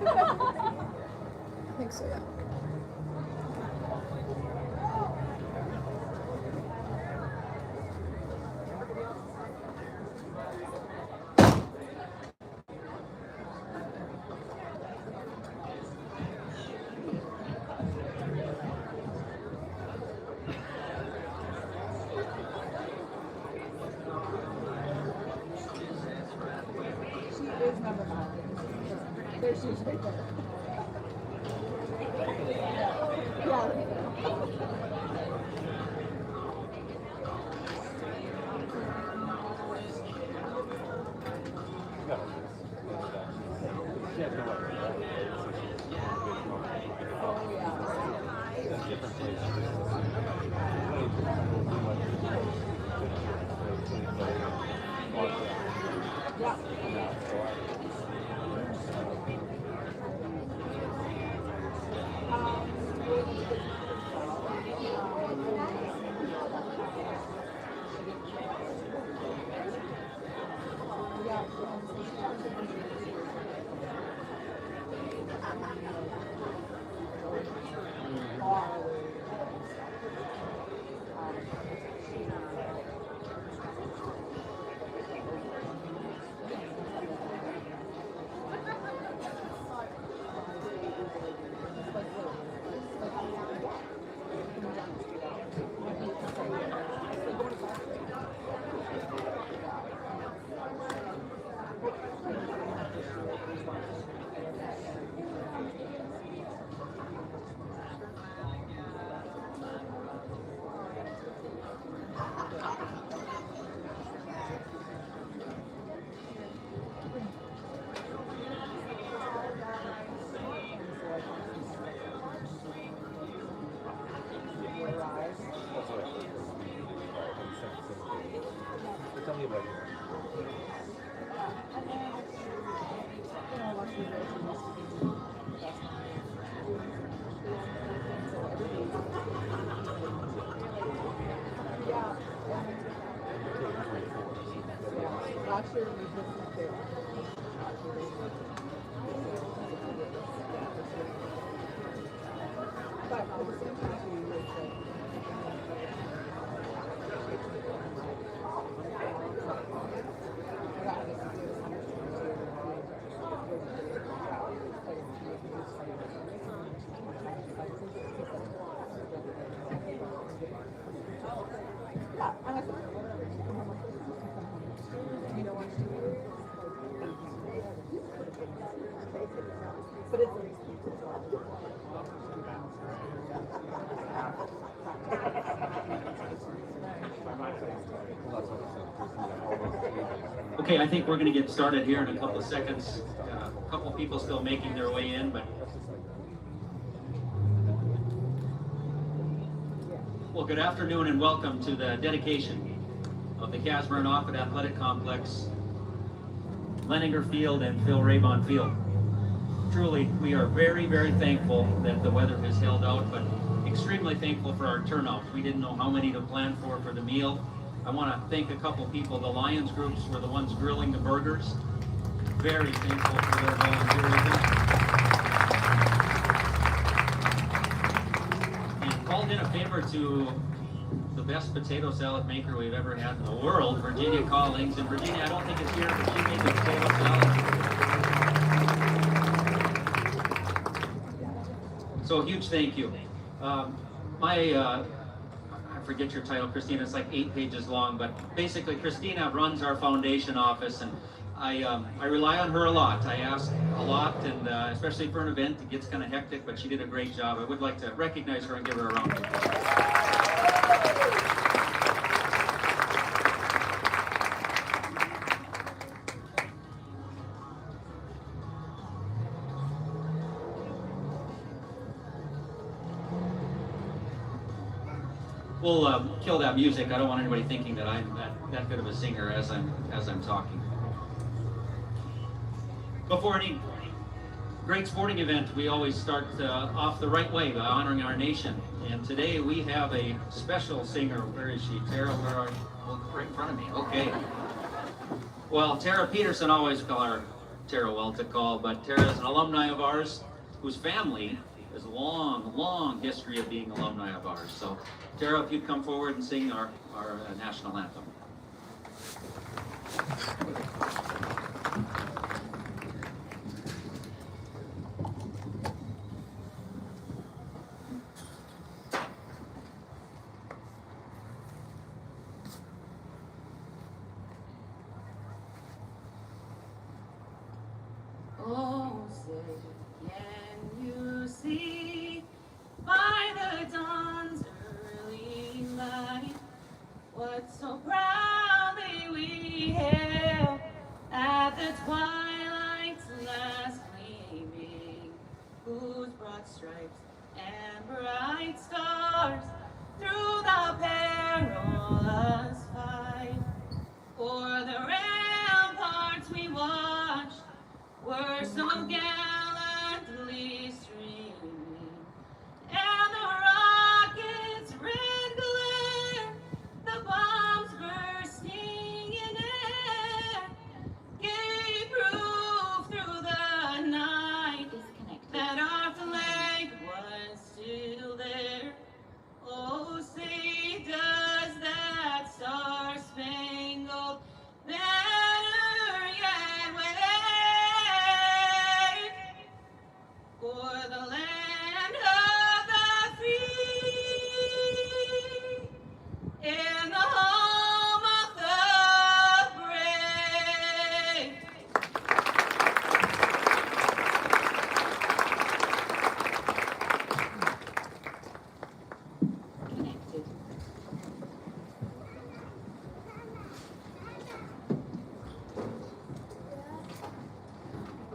I think so, yeah. There she is right there. Tell me about it. Last year we just went there. But at the same time, we were but it's okay, I think we're going to get started here in a couple of seconds. A couple of people still making their way in, but well, good afternoon and welcome to the dedication of the Casburn Offit Athletic Complex, Leninger Field and Phil Raybon Field. Truly, we are very, very thankful that the weather has held out, but extremely thankful for our turnout. We didn't know how many to plan for the meal. I want to thank a couple people. The Lions groups were the ones grilling the burgers. Very thankful for their volunteerism. And called in a favor to the best potato salad maker we've ever had in the world, Virginia Collings. And Virginia, I don't think it's here, but she made the potato salad. So a huge thank you. I forget your title, Christina. It's like 8 pages long, but basically Christina runs our foundation office, and I rely on her a lot. I ask a lot, and especially for an event, it gets kind of hectic, but she did a great job. I would like to recognize her and give her a round of applause. We'll kill that music. I don't want anybody thinking that I'm that good of a singer as I'm talking. Before any great sporting event, we always start off the right way by honoring our nation. And today we have a special singer. Where is she? Tara, where are you? Oh, right in front of me. Okay. Well, Tara Peterson, always call her Tara well to call, but Tara is an alumni of ours whose family has a long, long history of being alumni of ours. So Tara, if you'd come forward and sing our national anthem. Oh, say, can you see by the dawn's early light what so proudly we hailed at the twilight's last gleaming, whose broad stripes and bright stars through the perilous fight for the ramparts we watched were so gallantly streaming, and the rockets' red glare, the bombs bursting in air, gave proof through the night that our flag was still there. Oh, say does that star-spangled banner yet wave for the land of the free and the home of the brave. Connected.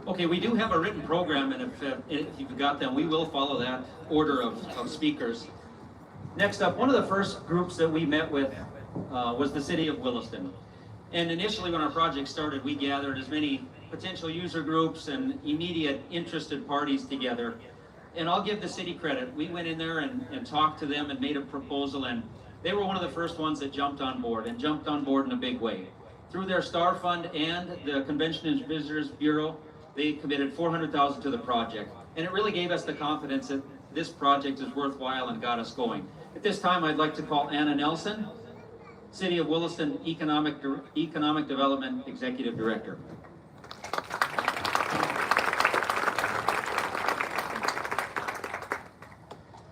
Okay, we do have a written program, and if you've got them, we will follow that order of speakers. Next up, one of the first groups that we met with was the city of Williston. And initially when our project started, we gathered as many potential user groups and immediate interested parties together. And I'll give the city credit. We went in there and talked to them and made a proposal, and they were one of the first ones that jumped on board in a big way. Through their Star Fund and the Convention and Visitors Bureau, they committed $400,000 to the project. And it really gave us the confidence that this project is worthwhile and got us going. At this time, I'd like to call Anna Nelson, City of Williston Economic Development Executive Director.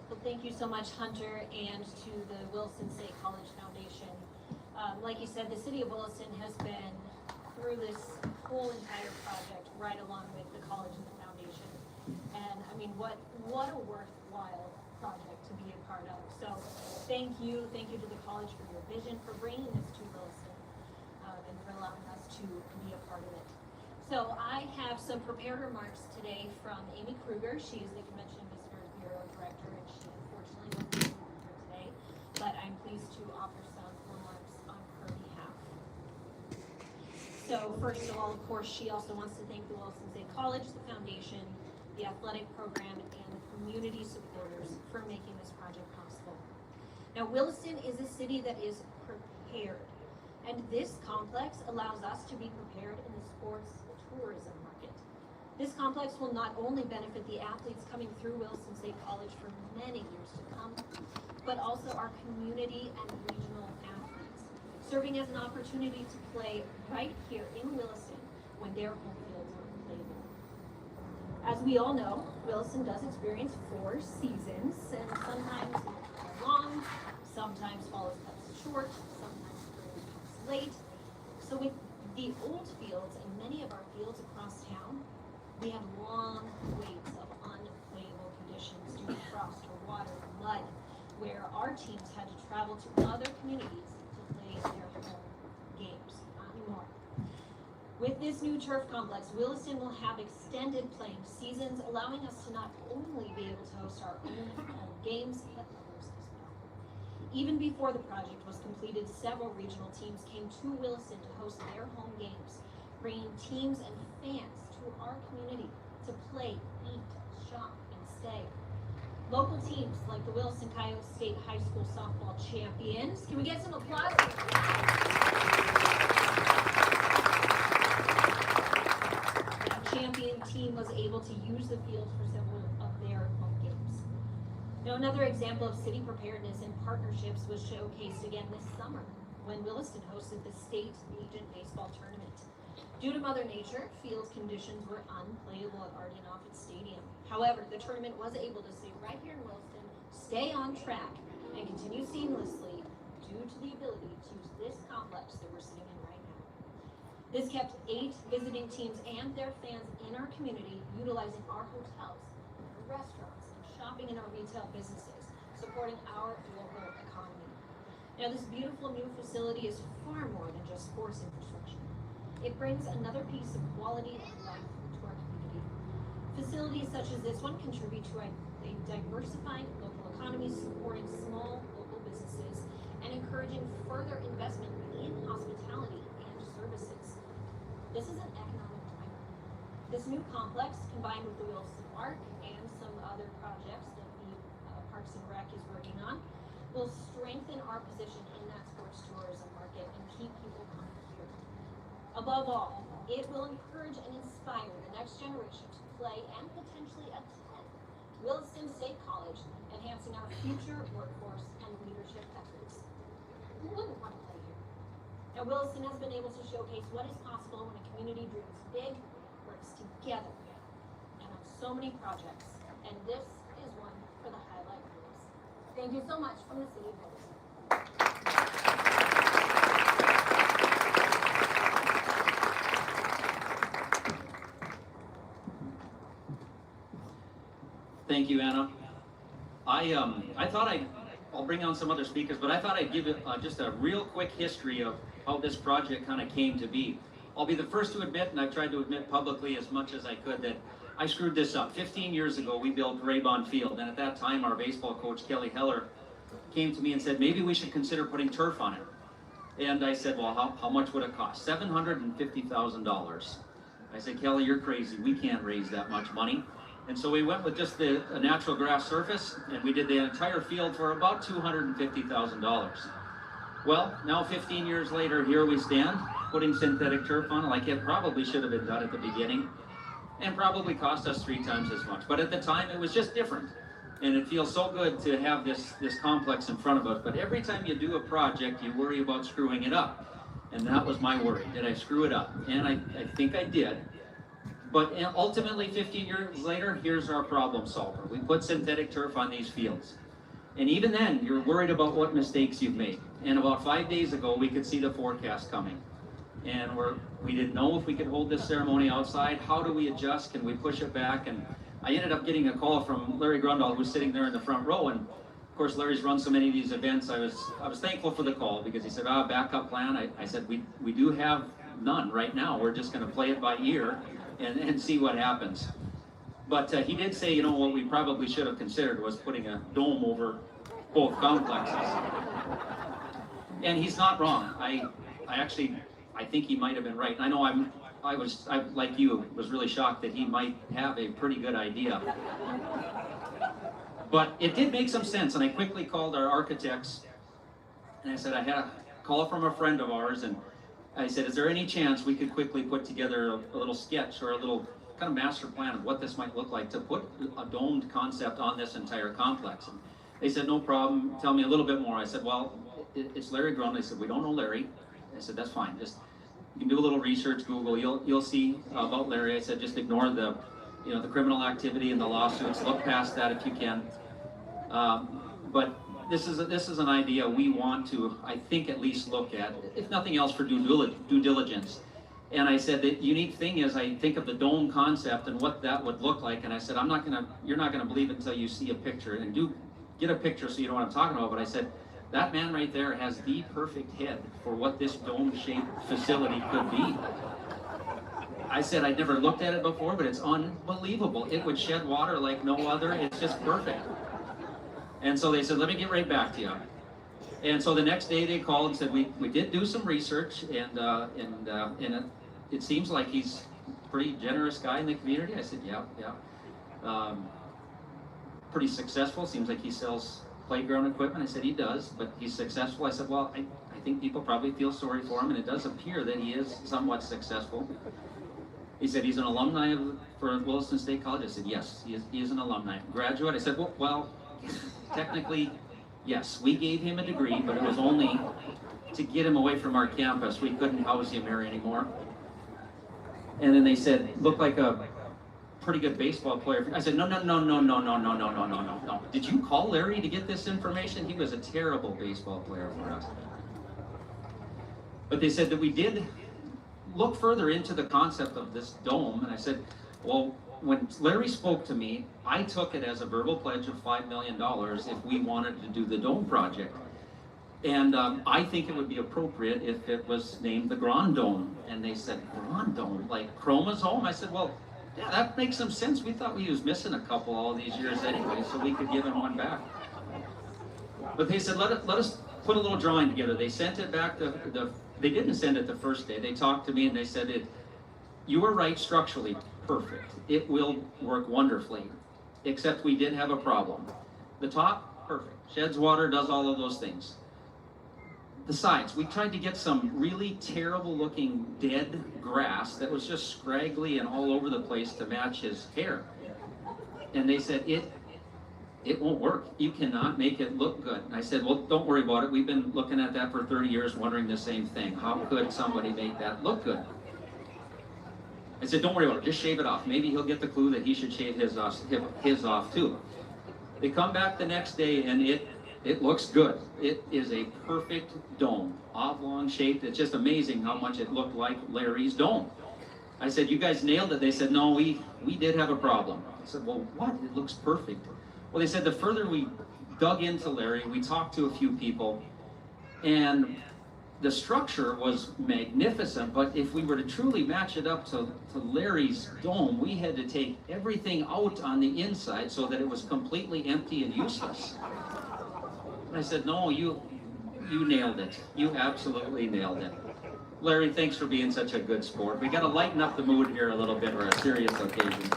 Well, thank you so much, Hunter, and to the Williston State College Foundation. Like you said, the City of Williston has been through this whole entire project right along with the college and the foundation. And I mean, what a worthwhile project to be a part of. So thank you to the college for your vision, for bringing this to Williston, and for allowing us to be a part of it. So I have some prepared remarks today from Amy Kruger. She is the Convention and Visitors Bureau Director, and she unfortunately wasn't able to be here today, but I'm pleased to offer some remarks on her behalf. So first of all, of course, she also wants to thank the Williston State College, the foundation, the athletic program, and the community supporters for making this project possible. Now, Williston is a city that is prepared, and this complex allows us to be prepared in the sports tourism market. This complex will not only benefit the athletes coming through Williston State College for many years to come, but also our community and regional athletes, serving as an opportunity to play right here in Williston when their home fields are playable. As we all know, Williston does experience 4 seasons, and sometimes it's long, sometimes fall is cut short, sometimes spring comes late. So with the old fields and many of our fields across town, we have long waits of unplayable conditions due to frost or water or mud, where our teams had to travel to other communities to play their home games. Not anymore. With this new turf complex, Williston will have extended playing seasons, allowing us to not only be able to host our own home games, but others as well. Even before the project was completed, several regional teams came to Williston to host their home games, bringing teams and fans to our community to play, eat, shop, and stay. Local teams like the Williston Coyote State High School softball champions. Can we get some applause? champion team was able to use the field for several of their home games. Now, another example of city preparedness and partnerships was showcased again this summer when Williston hosted the state agent baseball tournament. Due to Mother Nature, field conditions were unplayable at Arden Offutt Stadium. However, the tournament was able to stay right here in Williston, stay on track, and continue seamlessly due to the ability to use this complex that we're sitting in right now. This kept 8 visiting teams and their fans in our community utilizing our hotels, our restaurants, and shopping in our retail businesses, supporting our local economy. Now, this beautiful new facility is far more than just sports infrastructure. It brings another piece of quality of life to our community. Facilities such as this one contribute to a diversifying local economy, supporting small local businesses, and encouraging further investment in hospitality and services. This is an economic driver. This new complex, combined with the Williston Park and some other projects that the Parks and Rec is working on, will strengthen our position in that sports tourism market and keep people coming here. Above all, it will encourage and inspire the next generation to play and potentially attend Williston State College, enhancing our future workforce and leadership efforts. Who wouldn't want to play here? Now, Williston has been able to showcase what is possible when a community dreams big, works together, and on so many projects, and this is one for the highlight reels. Thank you so much from the City of Williston. Thank you, Anna. I thought I'll bring on some other speakers, but I thought I'd give it just a real quick history of how this project kind of came to be. I'll be the first to admit, and I've tried to admit publicly as much as I could, that I screwed this up. 15 years ago, we built Raybon Field, and at that time, our baseball coach, Kelly Heller, came to me and said, maybe we should consider putting turf on it. And I said, well, how much would it cost? $750,000. I said, Kelly, you're crazy. We can't raise that much money. And so we went with just a natural grass surface, and we did the entire field for about $250,000. Well, now 15 years later, here we stand, putting synthetic turf on, like it probably should have been done at the beginning, and probably cost us 3 times as much. But at the time, it was just different. And it feels so good to have this complex in front of us. But every time you do a project, you worry about screwing it up. And that was my worry. Did I screw it up? And I think I did. But ultimately, 15 years later, here's our problem solver. We put synthetic turf on these fields. And even then, you're worried about what mistakes you've made. And about 5 days ago, we could see the forecast coming. And we didn't know if we could hold this ceremony outside. How do we adjust? Can we push it back? And I ended up getting a call from Larry Grundall, who's sitting there in the front row. And of course, Larry's run so many of these events. I was thankful for the call because he said, backup plan. I said, we do have none right now. We're just going to play it by ear and see what happens. But he did say, you know, what we probably should have considered was putting a dome over both complexes. And he's not wrong. I think he might have been right. I know I like you, was really shocked that he might have a pretty good idea. But it did make some sense, and I quickly called our architects, and I said, I had a call from a friend of ours, and I said, is there any chance we could quickly put together a little sketch or a little kind of master plan of what this might look like to put a domed concept on this entire complex? And they said, no problem, tell me a little bit more. I said, well, it's Larry Grun. They said, we don't know Larry. I said, that's fine, just you can do a little research, Google, you'll see about Larry. I said, just ignore the criminal activity and the lawsuits, look past that if you can. But this is an idea we want to, I think, at least look at, if nothing else, for due diligence. And I said, the unique thing is, I think of the dome concept and what that would look like, and I said, you're not gonna believe it until you see a picture, and do get a picture so you know what I'm talking about. But I said, that man right there has the perfect head for what this dome-shaped facility could be. I said, I'd never looked at it before, but it's unbelievable. It would shed water like no other. It's just perfect. And so they said, let me get right back to you. And so the next day they called and said, we did do some research, and it seems like he's a pretty generous guy in the community. I said, yeah. Pretty successful. Seems like he sells playground equipment. I said, he does, but he's successful. I said, well, I think people probably feel sorry for him, and it does appear that he is somewhat successful. He said, he's an alumni for Williston State College. I said, yes, he is an alumni. Graduate? I said, well, technically, yes. We gave him a degree, but it was only to get him away from our campus. We couldn't house him here anymore. And then they said, looked like a pretty good baseball player. I said, no. Did you call Larry to get this information? He was a terrible baseball player for us. But they said that we did look further into the concept of this dome, and I said, well, when Larry spoke to me, I took it as a verbal pledge of $5 million if we wanted to do the dome project. And I think it would be appropriate if it was named the Grand Dome. And they said, Grand Dome, like chromosome? I said, well, yeah, that makes some sense. We thought we was missing a couple all these years anyway, so we could give him one back. But they said, let us put a little drawing together. They sent it back they didn't send it the first day. They talked to me and they said, you were right structurally, perfect. It will work wonderfully, except we did have a problem. The top, perfect. Sheds water, does all of those things. The sides, we tried to get some really terrible looking dead grass that was just scraggly and all over the place to match his hair. And they said, it won't work. You cannot make it look good. And I said, well, don't worry about it. We've been looking at that for 30 years, wondering the same thing. How could somebody make that look good? I said, don't worry about it. Just shave it off. Maybe he'll get the clue that he should shave his off too. They come back the next day and it looks good. It is a perfect dome, oblong shaped. It's just amazing how much it looked like Larry's dome. I said, you guys nailed it. They said, no, we did have a problem. I said, well, what? It looks perfect. Well, they said the further we dug into Larry, we talked to a few people, and the structure was magnificent, but if we were to truly match it up to Larry's dome, we had to take everything out on the inside so that it was completely empty and useless. And I said, no, you nailed it. You absolutely nailed it. Larry, thanks for being such a good sport. We got to lighten up the mood here a little bit for a serious occasion.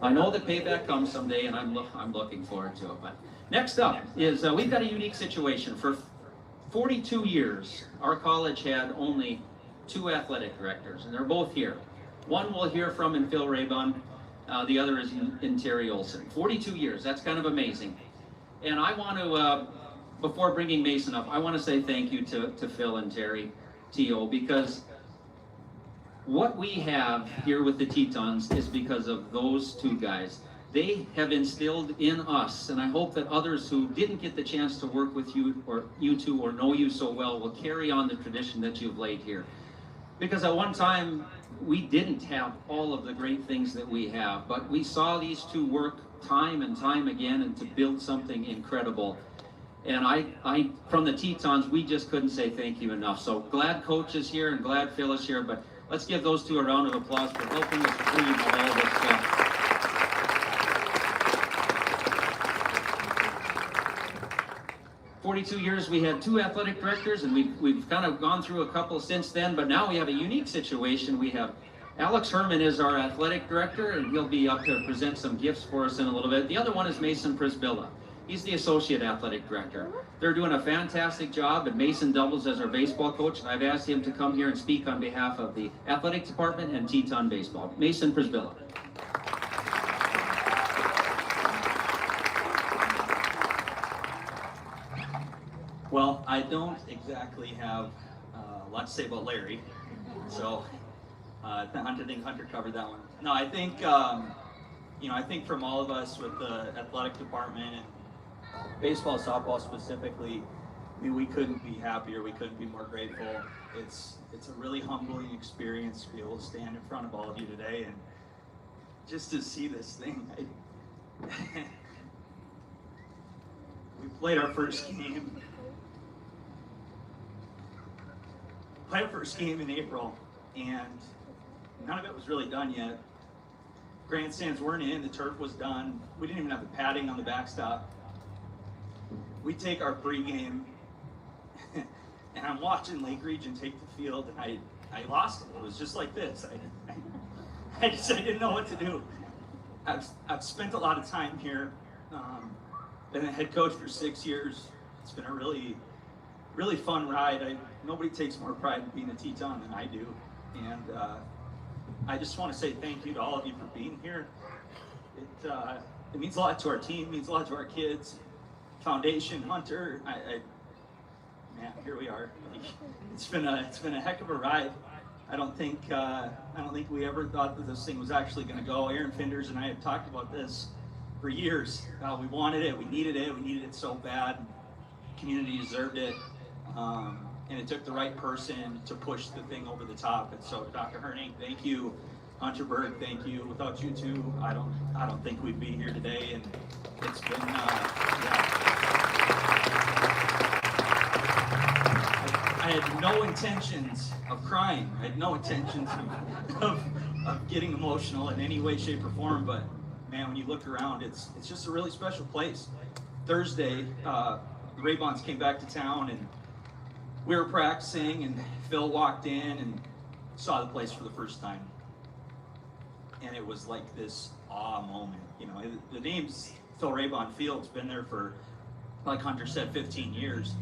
I know that payback comes someday, and I'm looking forward to it. But next up is we've got a unique situation. For 42 years, our college had only 2 athletic directors, and they're both here. One we'll hear from in Phil Raybon. The other is in Terry Olson. 42 years. That's kind of amazing. And I want to, before bringing Mason up, I want to say thank you to Phil and Terry, T.O., because what we have here with the Tetons is because of those 2 guys. They have instilled in us, and I hope that others who didn't get the chance to work with you or you two or know you so well will carry on the tradition that you've laid here. Because at one time, we didn't have all of the great things that we have, but we saw these 2 work time and time again and to build something incredible. And I from the Tetons, we just couldn't say thank you enough. So glad Coach is here and glad Phil is here, but let's give those 2 a round of applause for helping us dream of all this stuff. "42 years, we had 2 athletic directors, and we've kind of gone through a couple since then, but now we have a unique situation. We have Alex Herman is our athletic director, and he'll be up to present some gifts for us in a little bit. The other one is Mason Prisbilla. He's the associate athletic director. They're doing a fantastic job, and Mason doubles as our baseball coach, and I've asked him to come here and speak on behalf of the athletic department and Teton baseball. Mason Prisbilla. Well, I don't exactly have a lot to say about Larry, so I think Hunter covered that one. No, I think I think from all of us with the athletic department and baseball, softball specifically, I mean, we couldn't be happier. We couldn't be more grateful. It's a really humbling experience to be able to stand in front of all of you today and just to see this thing. We played our first game. In April, and none of it was really done yet. Grandstands weren't in, the turf was done. We didn't even have the padding on the backstop. We take our pregame, and I'm watching Lake Region take the field, and I lost it. It was just like this. I didn't know what to do. I've spent a lot of time here. Been a head coach for 6 years. It's been a really really fun ride. Nobody takes more pride in being a Teton than I do. And I just want to say thank you to all of you for being here. It means a lot to our team, means a lot to our kids. Foundation, Hunter, man, here we are. It's been a heck of a ride. I don't think we ever thought that this thing was actually going to go. Aaron Finders and I have talked about this for years. We wanted it, we needed it so bad. The community deserved it, and it took the right person to push the thing over the top. And so, Dr. Herning, thank you. Hunter Berg, thank you. Without you two, I don't think we'd be here today. And it's been I had no intentions of crying. I had no intentions of getting emotional in any way, shape, or form. But man, when you look around, it's just a really special place. Thursday, the Raybons came back to town, and we were practicing, and Phil walked in and saw the place for the first time. And it was like this awe moment. You know, the name's Phil Raybon Field's been there for, like Hunter said, 15 years.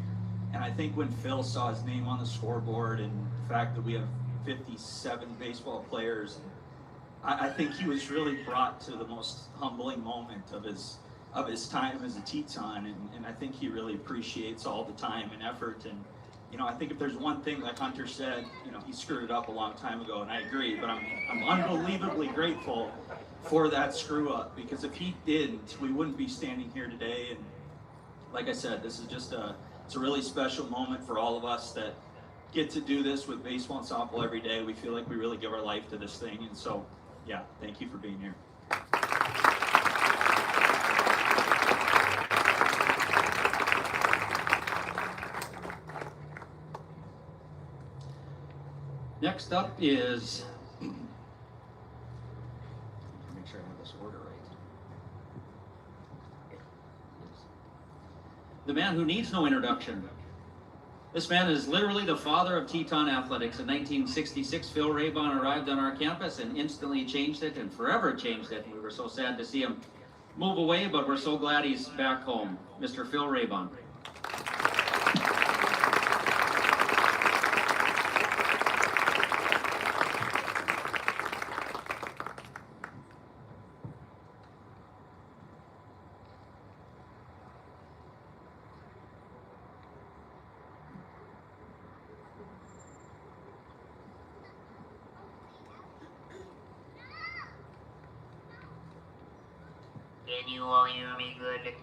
And I think when Phil saw his name on the scoreboard and the fact that we have 57 baseball players, I think he was really brought to the most humbling moment of his time as a Teton. And I think he really appreciates all the time and effort. And you know, I think if there's one thing, like Hunter said, you know, he screwed it up a long time ago, and I agree, but I'm unbelievably grateful for that screw up, because if he didn't, we wouldn't be standing here today. And like I said, this is just it's a really special moment for all of us that get to do this with baseball and softball every day. We feel like we really give our life to this thing. And so, yeah, thank you for being here. Next up is, make sure I have this order right. The man who needs no introduction. This man is literally the father of Teton athletics. In 1966, Phil Raybon arrived on our campus and instantly changed it, and forever changed it. We were so sad to see him move away, but we're so glad he's back home. Mr. Phil Raybon. Can you all hear me good?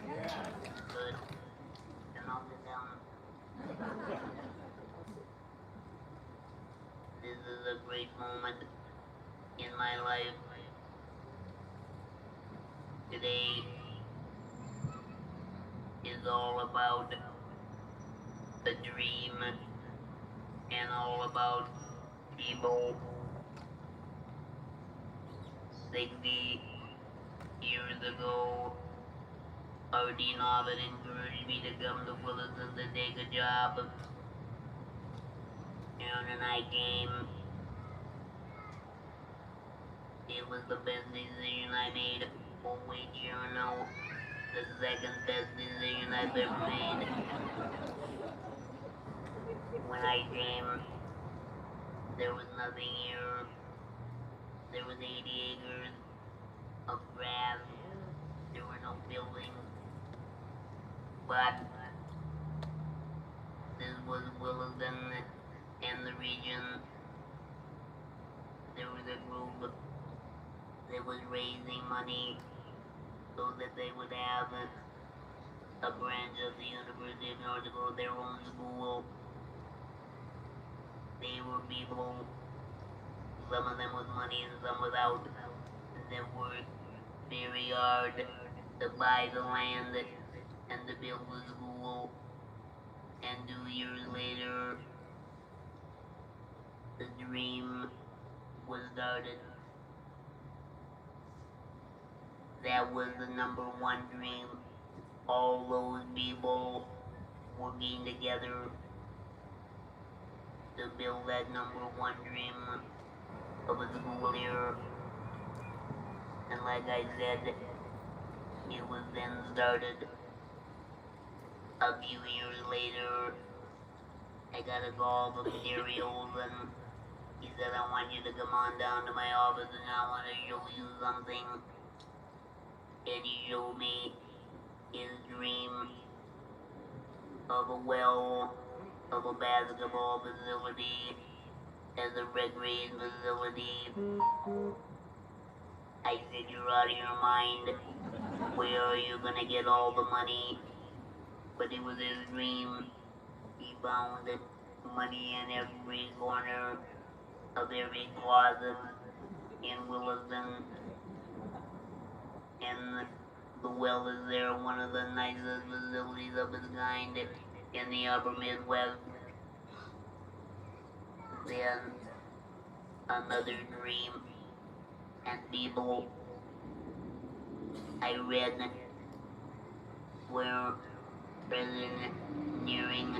Good. Then I'll sit down. This is a great moment in my life. Today is all about the dream and all about people. 60 years ago, our dean often encouraged me to come to Williston to take a job. And I came. It was the best decision I made. Oh wait, sure no. The second best decision I've ever made. When I came, there was nothing here. There was 80 acres of grass. There were no buildings. But this was Williston and the region. There was a group that was raising money so that they would have a branch of the University of North Dakota, their own school. They were people, some of them with money and some without, that worked very hard to buy the land and to build the school. And 2 years later, the dream was started. That was the number one dream. All those people working together to build that number one dream of a school here. And like I said, it was then started. A few years later, I got us all the materials, and he said, I want you to come on down to my office and I want to show you something. And he showed me his dream of a basketball facility, as a recreation facility. I said, you're out of your mind. Where are you gonna get all the money? But it was his dream. He found money in every corner of every closet in Williston. And the well is there, one of the nicest facilities of its kind in the upper Midwest. Then another dream, and people, I read where President Nearing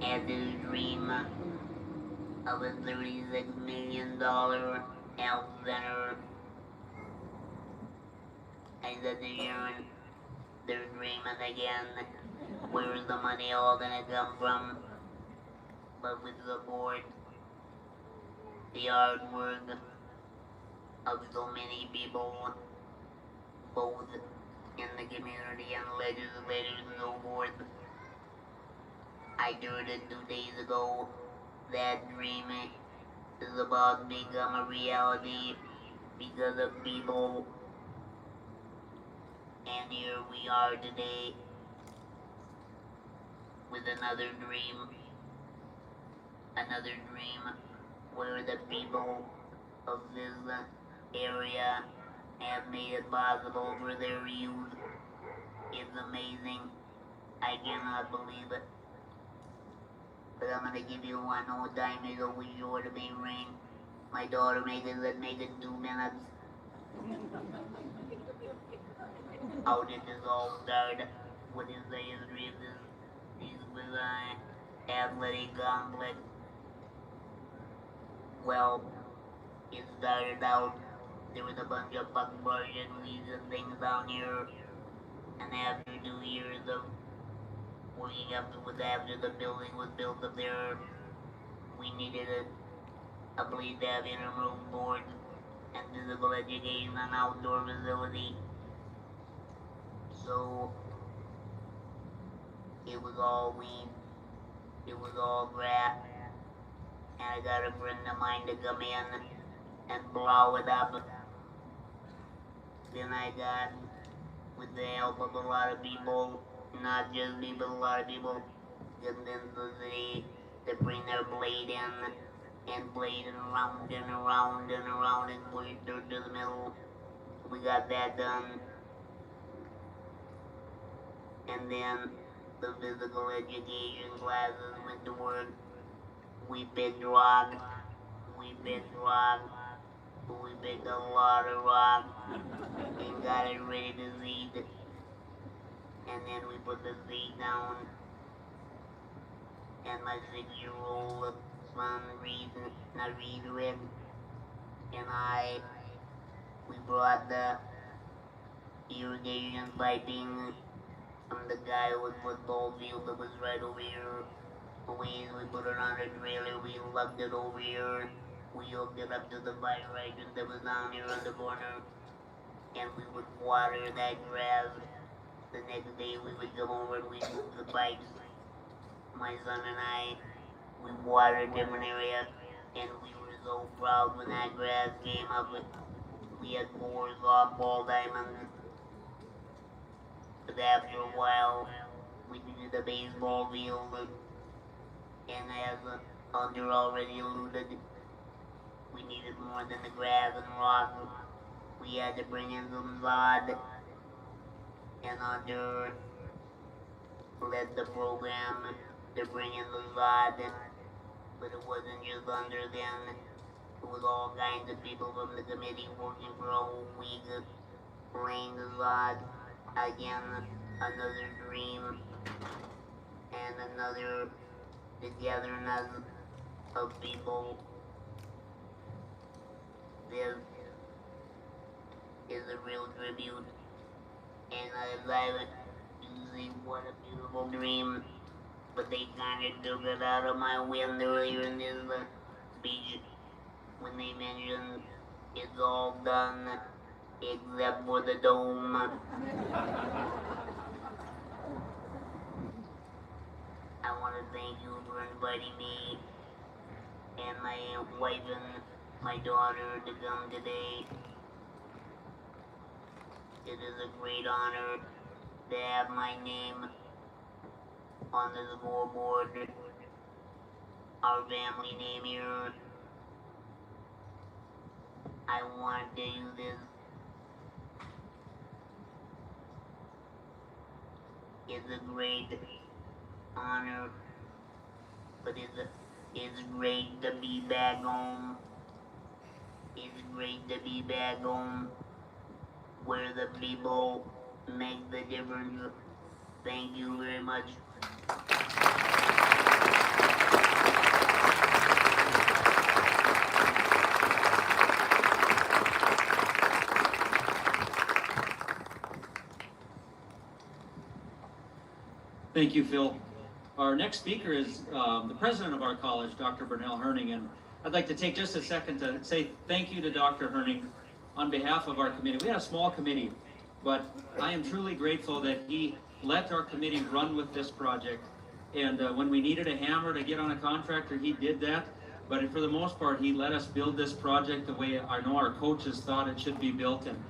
had this dream of a $36 million health center. I said to Sharon, they're dreaming again. Where's the money all gonna come from? But with support, the hard work of so many people, both in the community and legislators and so forth, I heard it 2 days ago. That dream is about to become a reality because of people. And here we are today with another dream where the people of this area have made it possible for their youth. It's amazing. I cannot believe it. But I'm gonna give you one old time is always sure to be ring. My daughter made it 2 minutes. How did this all start? What is the history of this athletic complex? Well, it started out, there was a bunch of buck brush and weeds and things down here. And after 2 years of working after the building was built up there, we needed a place to have intramural sports and physical education and outdoor facility. So it was all weed, it was all grass, and I got a friend of mine to come in and blow it up. Then I got, with the help of a lot of people, not just me, but a lot of people, convinced the city to bring their blade in and blade it around and around and around and push it through to the middle. We got that done. And then the physical education classes went to work. We picked rock. We picked a lot of rock and got it ready to seed. And then we put the seed down. And my 6-year-old son, Reed, and we brought the irrigation piping from the guy with football field that was right over here. We put it on a trailer, we lugged it over here. We hooked it up to the fire hydrant that was down here on the corner. And we would water that grass. The next day we would come over and we'd move the pipes. My son and I, we watered different areas. And we were so proud when that grass came up. We had 4 softball diamonds. But after a while, we needed a baseball field. And as Hunter already alluded, we needed more than the grass and rock. We had to bring in some sod. And Hunter led the program to bring in the sod. But it wasn't just Hunter then. It was all kinds of people from the committee working for a whole week, laying the sod. Again, another dream and another togetherness of people. This is a real tribute, and I love it. You see what a beautiful dream but they kinda took it out of my wind earlier in this speech when they mentioned it's all done except for the dome. I want to thank you for inviting me and my wife and my daughter to come today. It is a great honor to have my name on the scoreboard, our family name here. I want to do this. It's a great honor, but it's great to be back home. It's great to be back home where the people make the difference. Thank you very much. Thank you, Phil. Our next speaker is the president of our college, Dr. Bernal Herning, and I'd like to take just a second to say thank you to Dr. Herning on behalf of our committee. We had a small committee, but I am truly grateful that he let our committee run with this project. And when we needed a hammer to get on a contractor, he did that. But for the most part, he let us build this project the way I know our coaches thought it should be built. And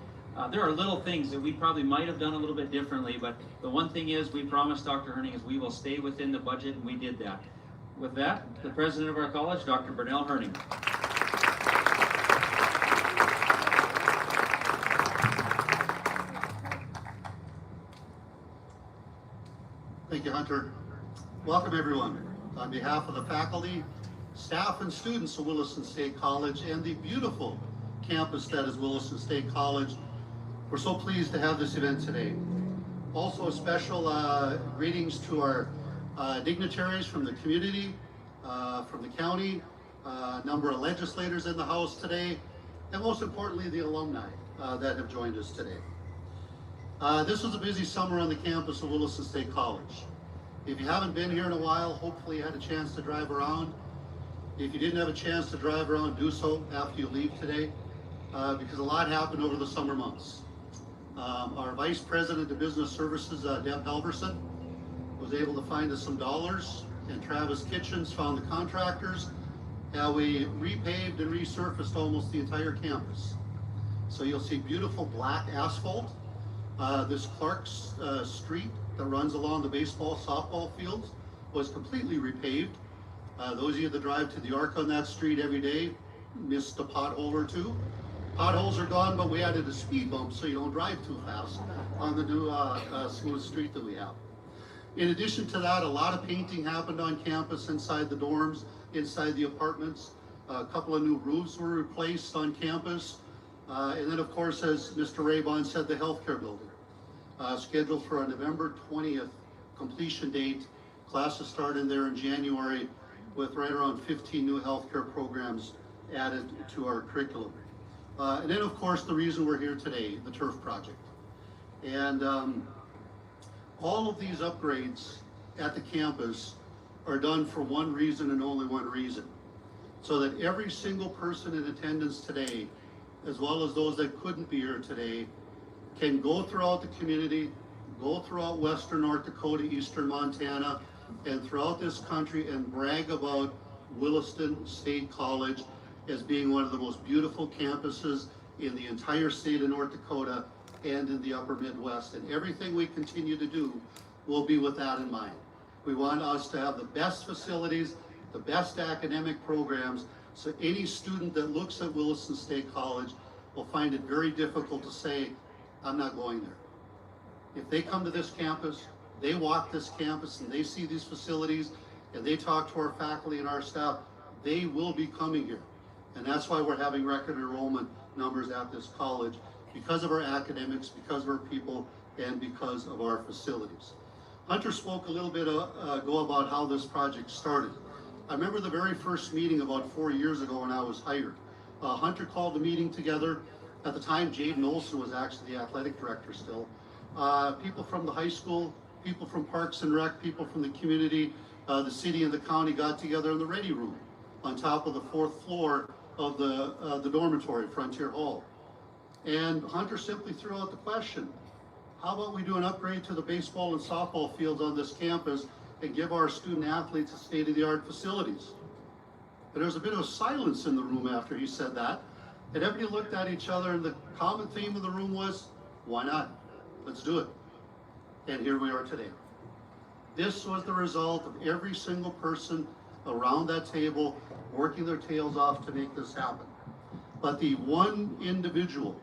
there are little things that we probably might have done a little bit differently, but the one thing is we promised Dr. Herning is we will stay within the budget, and we did that. With that, the president of our college, Dr. Bernal Herning. Thank you, Hunter. Welcome, everyone. On behalf of the faculty, staff, and students of Williston State College and the beautiful campus that is Williston State College, we're so pleased to have this event today. Also, a special greetings to our dignitaries from the community, from the county, a number of legislators in the House today, and most importantly, the alumni that have joined us today. This was a busy summer on the campus of Williston State College. If you haven't been here in a while, hopefully you had a chance to drive around. If you didn't have a chance to drive around, do so after you leave today, because a lot happened over the summer months. Our Vice President of Business Services, Deb Halverson, was able to find us some dollars, and Travis Kitchens found the contractors, and we repaved and resurfaced almost the entire campus. So you'll see beautiful black asphalt. This Clark's Street that runs along the baseball, softball fields was completely repaved. Those of you that drive to the Arc on that street every day missed a pothole or two. Potholes are gone, but we added a speed bump so you don't drive too fast on the new smooth street that we have. In addition to that, a lot of painting happened on campus, inside the dorms, inside the apartments. A couple of new roofs were replaced on campus. And then, of course, as Mr. Raybon said, the healthcare building. Scheduled for a November 20th completion date. Classes start in there in January with right around 15 new healthcare programs added to our curriculum. And then, of course, the reason we're here today, the turf project. And all of these upgrades at the campus are done for one reason and only one reason. So that every single person in attendance today, as well as those that couldn't be here today, can go throughout the community, go throughout Western North Dakota, Eastern Montana, and throughout this country and brag about Williston State College as being one of the most beautiful campuses in the entire state of North Dakota and in the upper Midwest. And everything we continue to do will be with that in mind. We want us to have the best facilities, the best academic programs, so any student that looks at Williston State College will find it very difficult to say, I'm not going there. If they come to this campus, they walk this campus and they see these facilities and they talk to our faculty and our staff, they will be coming here. And that's why we're having record enrollment numbers at this college, because of our academics, because of our people, and because of our facilities. Hunter spoke a little bit ago about how this project started. I remember the very first meeting about 4 years ago when I was hired. Hunter called the meeting together. At the time, Jaden Olson was actually the athletic director still. People from the high school, people from Parks and Rec, people from the community, the city and the county got together in the ready room on top of the 4th floor of the dormitory, Frontier Hall. And Hunter simply threw out the question, how about we do an upgrade to the baseball and softball fields on this campus and give our student athletes state-of-the-art facilities? And there was a bit of silence in the room after he said that. And everybody looked at each other, and the common theme of the room was, why not? Let's do it. And here we are today. This was the result of every single person around that table working their tails off to make this happen. But the one individual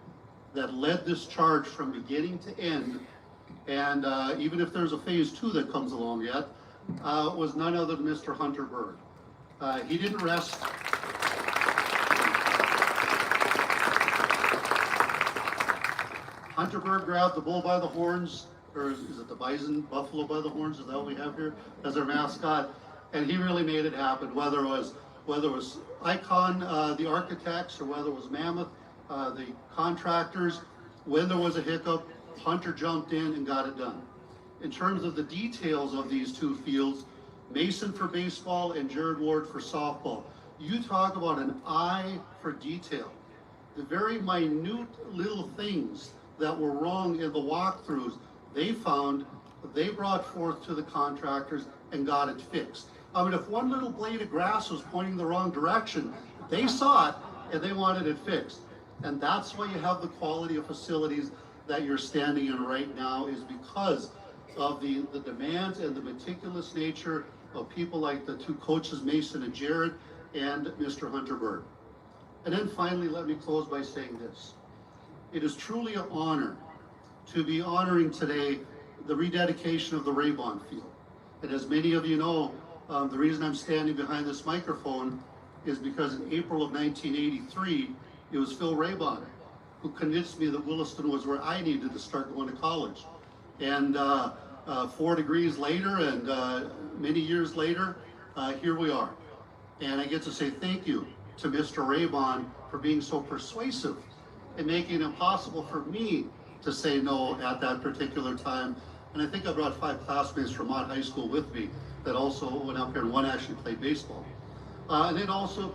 that led this charge from beginning to end, and even if there's a phase 2 that comes along yet, was none other than Mr. Hunter Berg. He didn't rest. Hunter Berg grabbed the bull by the horns, or is it the bison, buffalo by the horns, is that what we have here as our mascot? And he really made it happen, whether it was Icon, the architects, or whether it was Mammoth, the contractors. When there was a hiccup, Hunter jumped in and got it done. In terms of the details of these 2 fields, Mason for baseball and Jared Ward for softball, you talk about an eye for detail. The very minute little things that were wrong in the walkthroughs, they brought forth to the contractors and got it fixed. I mean, if one little blade of grass was pointing the wrong direction, they saw it and they wanted it fixed. And that's why you have the quality of facilities that you're standing in right now, is because of the demands and the meticulous nature of people like the 2 coaches, Mason and Jared, and Mr. Hunter Berg. And then finally, let me close by saying this. It is truly an honor to be honoring today the rededication of the Raybon Field. And as many of you know, the reason I'm standing behind this microphone is because in April of 1983, it was Phil Raybon who convinced me that Williston was where I needed to start going to college. And 4 degrees later and many years later, here we are. And I get to say thank you to Mr. Raybon for being so persuasive and making it impossible for me to say no at that particular time. And I think I brought 5 classmates from Mott High School with me that also went up here, and one actually played baseball. And then also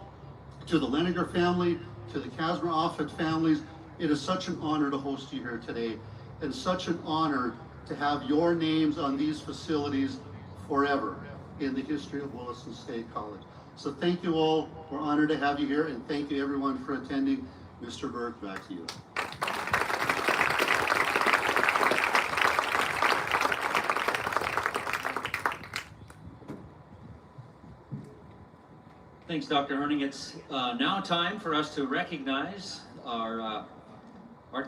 to the Leninger family, to the Casmer Offit families, it is such an honor to host you here today, and such an honor to have your names on these facilities forever in the history of Williston State College. So thank you all. We're honored to have you here, and thank you everyone for attending. Mr. Berg, back to you. Thanks, Dr. Herning. It's now time for us to recognize our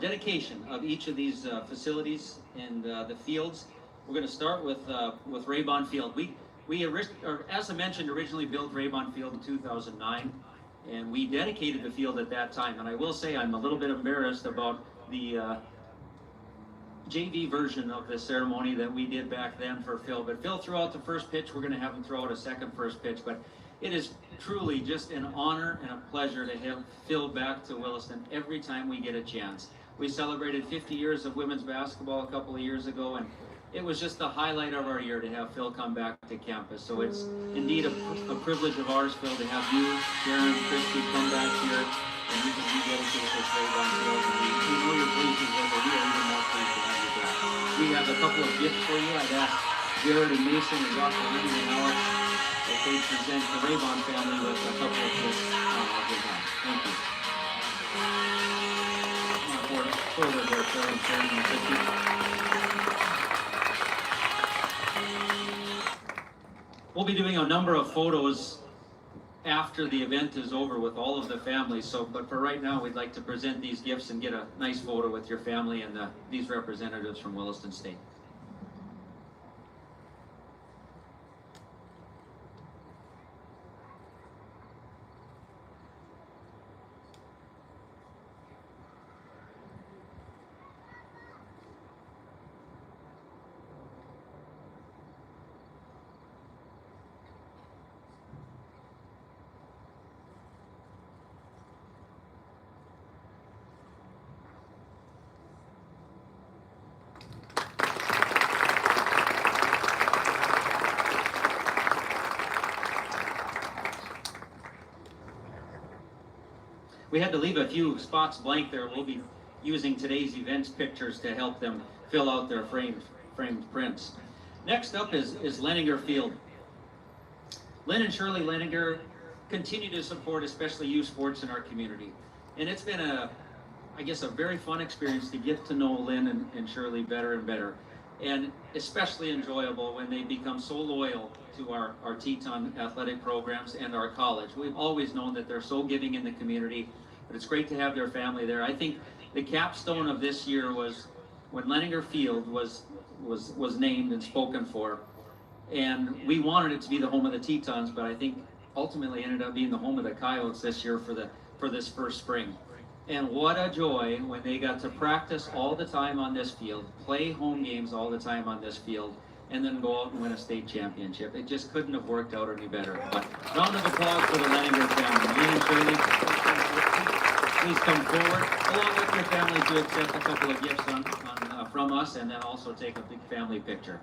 dedication of each of these facilities and the fields. We're going to start with Raybon Field. We as I mentioned, originally built Raybon Field in 2009, and we dedicated the field at that time. And I will say I'm a little bit embarrassed about the JV version of the ceremony that we did back then for Phil. But Phil threw out the first pitch. We're going to have him throw out a second first pitch. But it is truly just an honor and a pleasure to have Phil back to Williston every time we get a chance. We celebrated 50 years of women's basketball a couple of years ago, and it was just the highlight of our year to have Phil come back to campus. So it's indeed a privilege of ours, Phil, to have you, Sharon, Christy come back here, and you can rededicate this Raybon Field. And we know you're pleased with it, but we are even more pleased to have you back. We have a couple of gifts for you. I'd ask Jared and Mason and Dr. Lenny and Alex if they present the Raybon family with a couple of gifts on our behalf. Thank you. Forward there, Phil and Sharon and Christy. We'll be doing a number of photos after the event is over with all of the families. But for right now, we'd like to present these gifts and get a nice photo with your family and these representatives from Williston State. We had to leave a few spots blank there. We'll be using today's events pictures to help them fill out their framed prints. Next up is Leninger Field. Lynn and Shirley Leninger continue to support especially youth sports in our community. And it's been I guess a very fun experience to get to know Lynn and Shirley better and better. And especially enjoyable when they become so loyal to our Teton athletic programs and our college. We've always known that they're so giving in the community, but it's great to have their family there. I think the capstone of this year was when Leninger Field was named and spoken for. And we wanted it to be the home of the Tetons, but I think ultimately ended up being the home of the Coyotes this year for this first spring. And what a joy when they got to practice all the time on this field, play home games all the time on this field, and then go out and win a state championship. It just couldn't have worked out any better. But round of applause for the Leninger family. Lynn and Shirley, please come forward, along with your family, to accept a couple of gifts from us, and then also take a big family picture.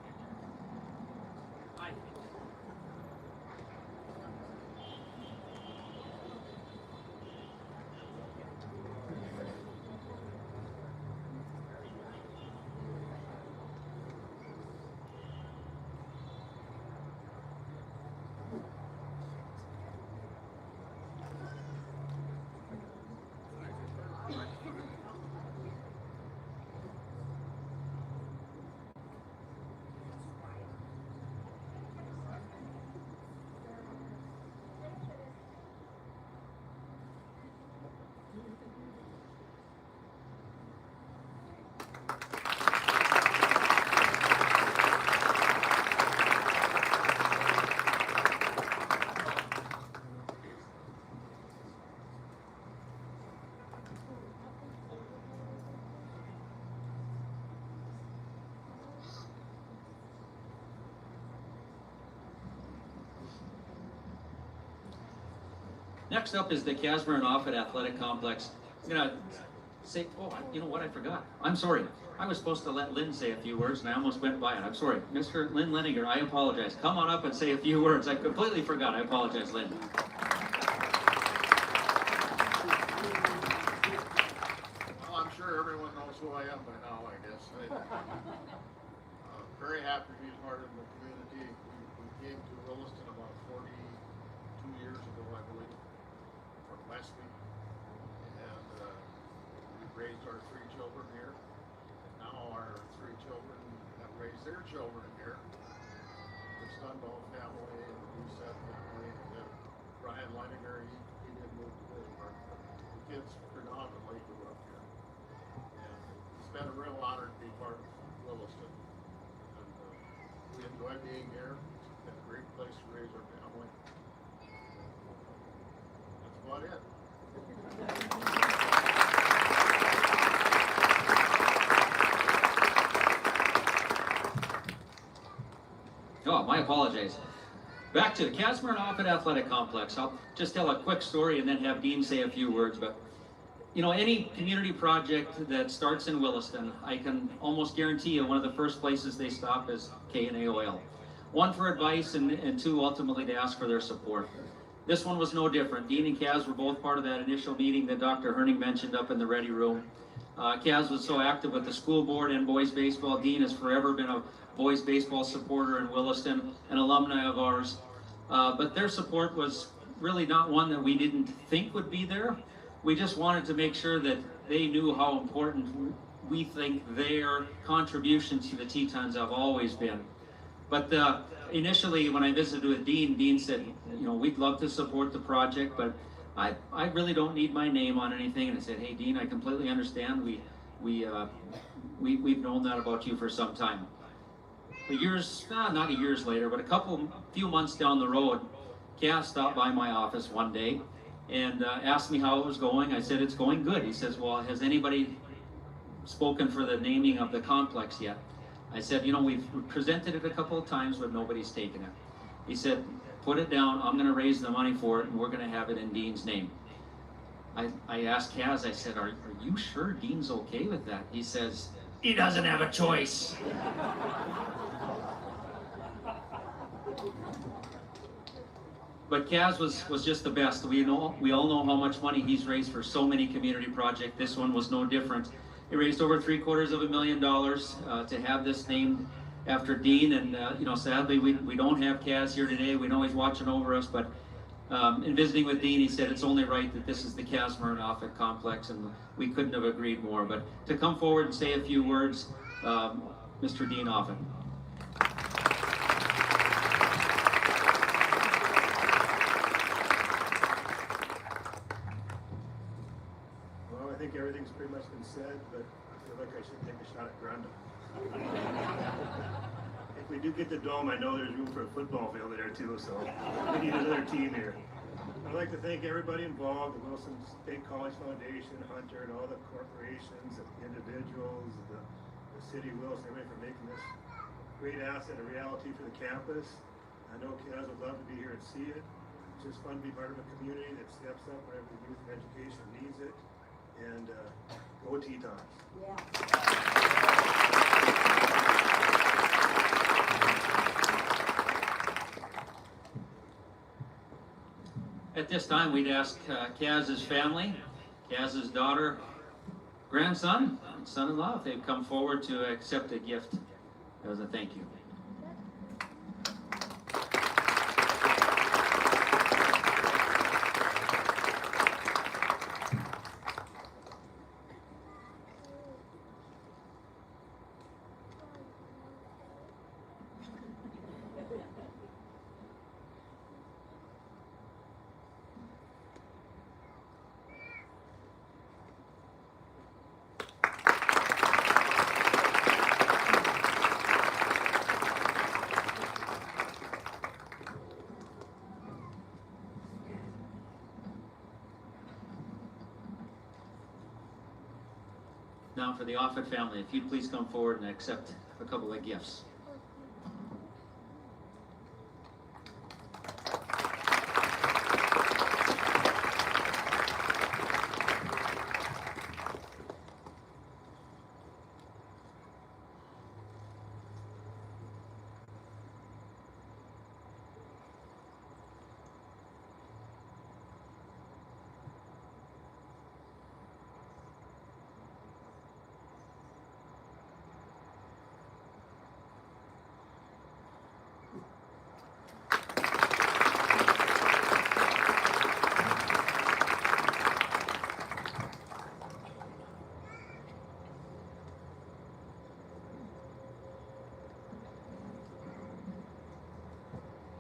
Next up is the Casmer and Offutt Athletic Complex. I'm going to say, you know what, I forgot. I'm sorry. I was supposed to let Lynn say a few words, and I almost went by it. I'm sorry. Mr. Lynn Leninger, I apologize. Come on up and say a few words. I completely forgot. I apologize, Lynn. Well, I'm sure everyone knows who I am by now, I guess. I'm very happy to be part of the community. We came to Williston about 42 years ago, I believe, from Westby. And we raised our 3 children here. And now our 3 children have raised their children here. The Stundall family and the Doucette family. And then Brian Leninger, he did move to Williston. The kids predominantly grew up here. And it's been a real honor to be part of Williston. And we enjoy being here. It's been a great place to raise our family. That's about it. Oh, my apologies. Back to the Casmer and Offutt Athletic Complex. I'll just tell a quick story and then have Dean say a few words. But, you know, any community project that starts in Williston, I can almost guarantee you one of the first places they stop is K&A Oil. 1, for advice, and 2, ultimately to ask for their support. This one was no different. Dean and Kaz were both part of that initial meeting that Dr. Herning mentioned up in the ready room. Kaz was so active with the school board and boys baseball. Dean has forever been a boys baseball supporter in Williston, an alumni of ours. But their support was really not one that we didn't think would be there. We just wanted to make sure that they knew how important we think their contributions to the Tetons have always been. But initially, when I visited with Dean, Dean said, you know, we'd love to support the project, but I really don't need my name on anything. And I said, hey, Dean, I completely understand. We've known that about you for some time. Not years later, but few months down the road, Cass stopped by my office one day and asked me how it was going. I said, it's going good. He says, well, has anybody spoken for the naming of the complex yet? I said, you know, we've presented it a couple of times, but nobody's taken it. He said, put it down. I'm going to raise the money for it, and we're going to have it in Dean's name. I asked Kaz, I said, are you sure Dean's okay with that? He says, he doesn't have a choice. But Kaz was just the best. We all know how much money he's raised for so many community projects. This one was no different. He raised over $750,000 to have this named after Dean. And sadly we don't have Kaz here today. We know he's watching over us, but in visiting with Dean, he said it's only right that this is the Kaz Murnoff complex, and we couldn't have agreed more. But to come forward and say a few words, Mr. Dean Offit. Well, I think everything's pretty much been said, but I feel like I should take a shot at Grunda. If we do get the dome, I know there's room for a football field there too, so we need another team here. I'd like to thank everybody involved, the Williston State College Foundation, Hunter, and all the corporations, the individuals, the city of Williston, everybody for making this great asset a reality for the campus. I know Kaz would love to be here and see it. It's just fun to be part of a community that steps up whenever the youth and education needs it. And go Tetons. At this time, we'd ask Kaz's family, Kaz's daughter, grandson, and son-in-law, if they'd come forward to accept a gift as a thank you. Now for the Offit family, if you'd please come forward and accept a couple of gifts.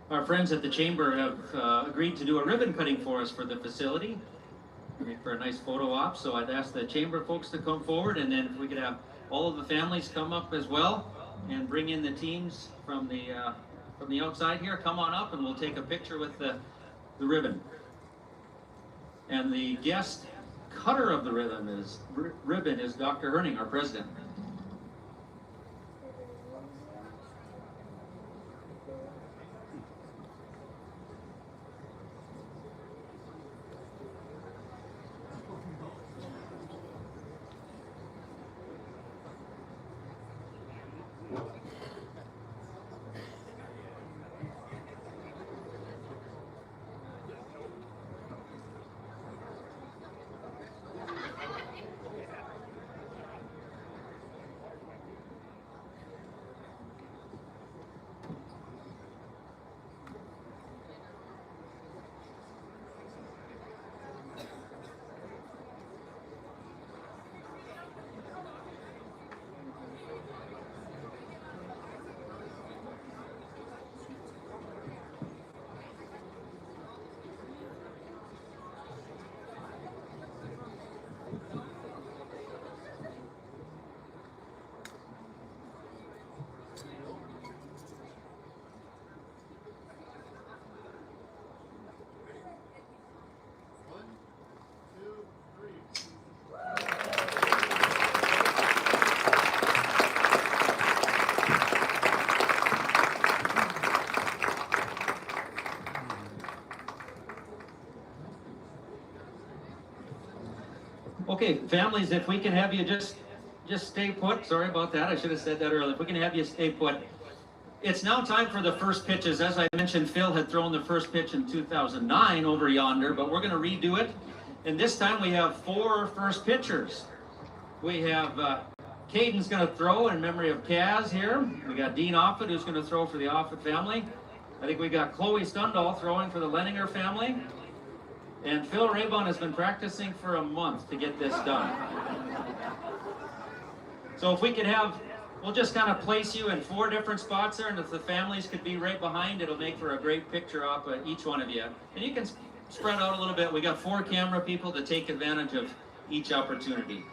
Our friends at the Chamber have agreed to do a ribbon cutting for us for the facility, for a nice photo op. So I'd ask the Chamber folks to come forward, and then if we could have all of the families come up as well and bring in the teams from the outside here. Come on up and we'll take a picture with the ribbon. And the guest cutter of the ribbon is Dr. Herning, our president. Okay, families, if we can have you just stay put. Sorry about that. I should have said that earlier. If we can have you stay put. It's now time for the first pitches. As I mentioned, Phil had thrown the first pitch in 2009 over yonder, but we're going to redo it. And this time we have 4 first pitchers. We have Caden's going to throw in memory of Kaz here. We got Dean Offit, who's going to throw for the Offit family. I think we got Chloe Stundall throwing for the Leninger family. And Phil Raybon has been practicing for a month to get this done. So if we could have, we'll just kind of place you in 4 different spots there, and if the families could be right behind, it'll make for a great picture op of each one of you. And you can spread out a little bit. We got 4 camera people to take advantage of each opportunity.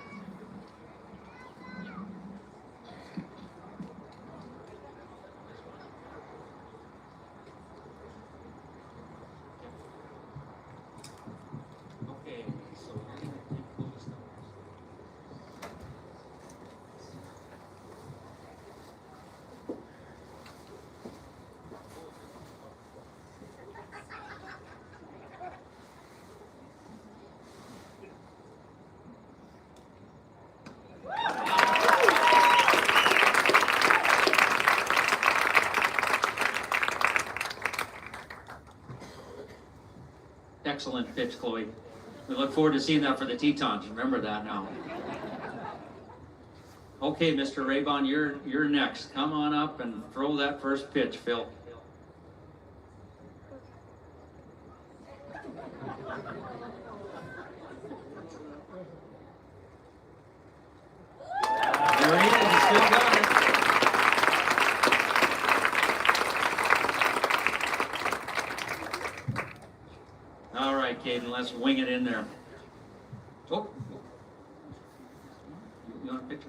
Okay, so we're going to take Chloe's numbers. Excellent pitch, Chloe. We look forward to seeing that for the Tetons. Remember that now. Okay, Mr. Raybon, you're next. Come on up and throw that first pitch, Phil. There he is. He still got it. All right, Caden, let's wing it in there. Oh. You want a picture?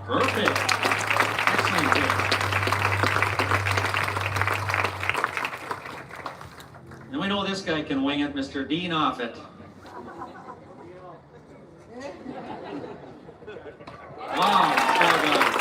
Perfect. Excellent pitch. And we know this guy can wing it, Mr. Dean Offit. Wow, well done.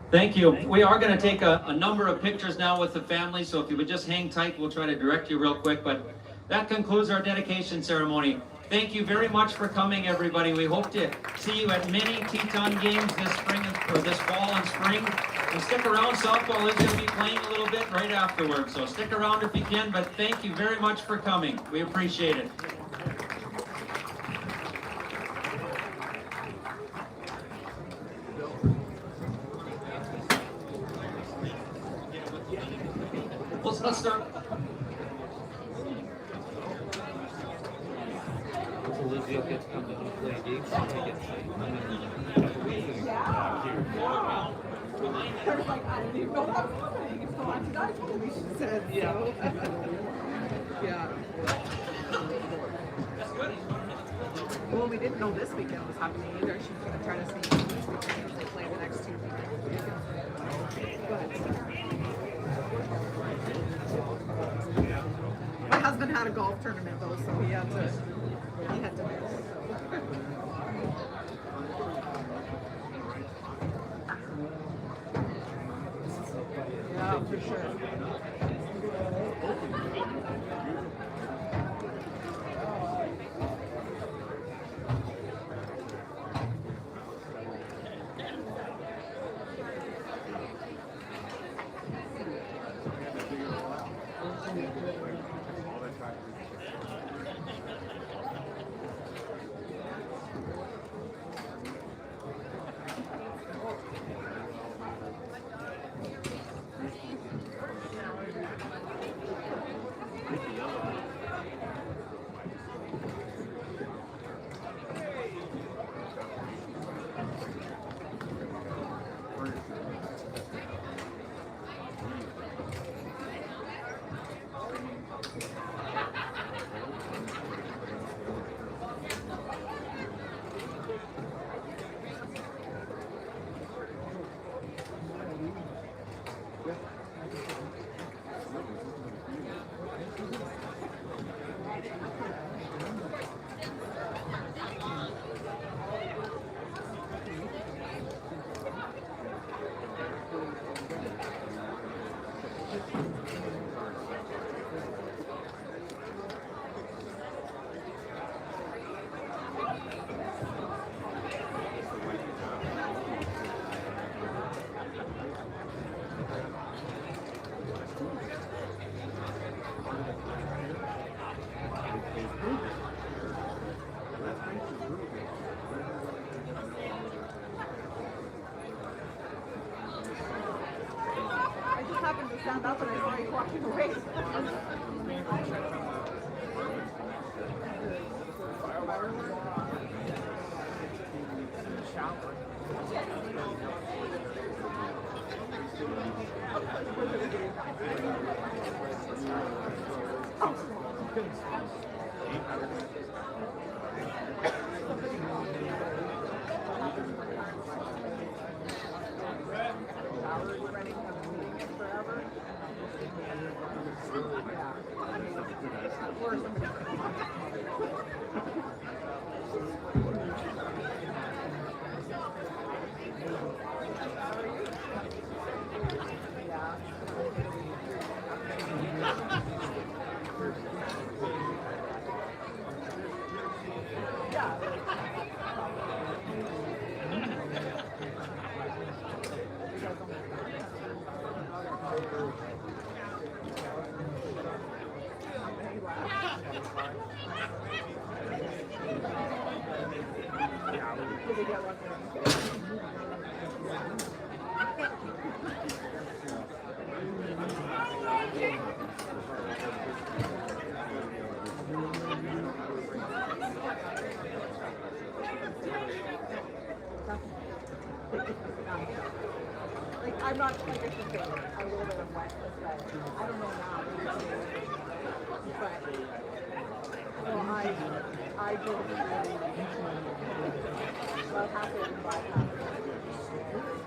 Thank you. We are going to take a number of pictures now with the family, so if you would just hang tight, we'll try to direct you real quick. But that concludes our dedication ceremony. Thank you very much for coming, everybody. We hope to see you at many Teton games this spring or this fall and spring. And stick around. Softball is going to be playing a little bit right afterwards, so stick around if you can. But thank you very much for coming. We appreciate it. Let's start. So Lizzie will get to come to play games and take it. They're like, I didn't even know that was happening. So I told me, she said, so. Yeah. Well, we didn't know this weekend was happening either. She was going to try to see this weekend if they play the next 2 weekends. My husband had a golf tournament though, so he had to miss. Yeah, for sure. stand up and I saw you walking away. Like, I'm not, like I should say, a little bit of wet, but I don't know now. But, well, I just really, well, happy to buy that.